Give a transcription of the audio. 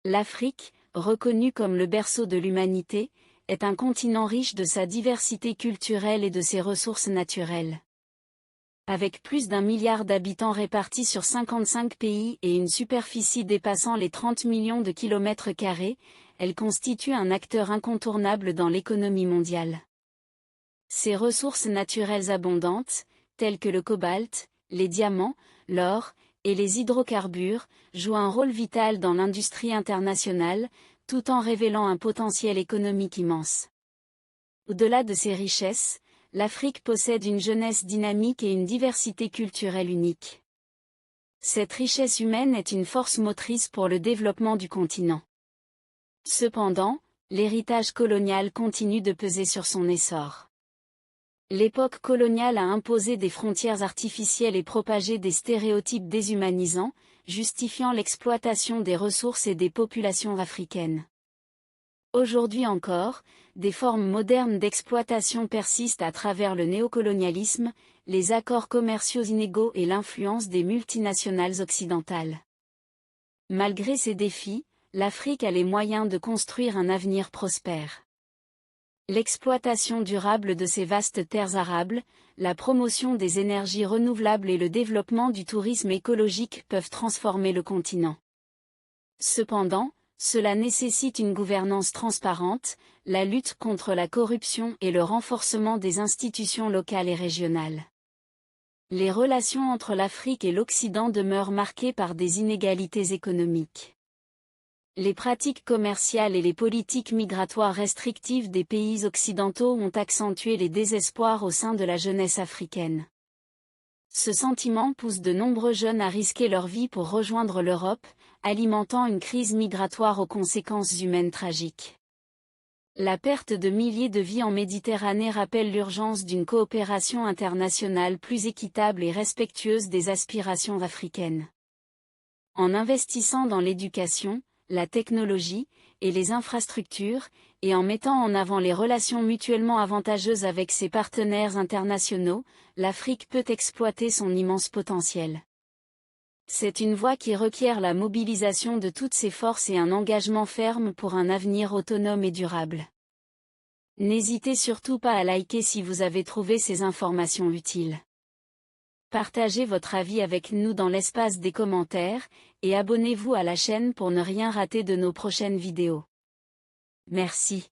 L'Afrique, reconnue comme le berceau de l'humanité, est un continent riche de sa diversité culturelle et de ses ressources naturelles. Avec plus d'1 milliard d'habitants répartis sur 55 pays et une superficie dépassant les 30 millions de kilomètres carrés, elle constitue un acteur incontournable dans l'économie mondiale. Ses ressources naturelles abondantes, telles que le cobalt, les diamants, l'or et les hydrocarbures, jouent un rôle vital dans l'industrie internationale, tout en révélant un potentiel économique immense. Au-delà de ses richesses, l'Afrique possède une jeunesse dynamique et une diversité culturelle unique. Cette richesse humaine est une force motrice pour le développement du continent. Cependant, l'héritage colonial continue de peser sur son essor. L'époque coloniale a imposé des frontières artificielles et propagé des stéréotypes déshumanisants, justifiant l'exploitation des ressources et des populations africaines. Aujourd'hui encore, des formes modernes d'exploitation persistent à travers le néocolonialisme, les accords commerciaux inégaux et l'influence des multinationales occidentales. Malgré ces défis, l'Afrique a les moyens de construire un avenir prospère. L'exploitation durable de ces vastes terres arables, la promotion des énergies renouvelables et le développement du tourisme écologique peuvent transformer le continent. Cependant, cela nécessite une gouvernance transparente, la lutte contre la corruption et le renforcement des institutions locales et régionales. Les relations entre l'Afrique et l'Occident demeurent marquées par des inégalités économiques. Les pratiques commerciales et les politiques migratoires restrictives des pays occidentaux ont accentué les désespoirs au sein de la jeunesse africaine. Ce sentiment pousse de nombreux jeunes à risquer leur vie pour rejoindre l'Europe, alimentant une crise migratoire aux conséquences humaines tragiques. La perte de milliers de vies en Méditerranée rappelle l'urgence d'une coopération internationale plus équitable et respectueuse des aspirations africaines. En investissant dans l'éducation, la technologie et les infrastructures, et en mettant en avant les relations mutuellement avantageuses avec ses partenaires internationaux, l'Afrique peut exploiter son immense potentiel. C'est une voie qui requiert la mobilisation de toutes ses forces et un engagement ferme pour un avenir autonome et durable. N'hésitez surtout pas à liker si vous avez trouvé ces informations utiles. Partagez votre avis avec nous dans l'espace des commentaires, et abonnez-vous à la chaîne pour ne rien rater de nos prochaines vidéos. Merci.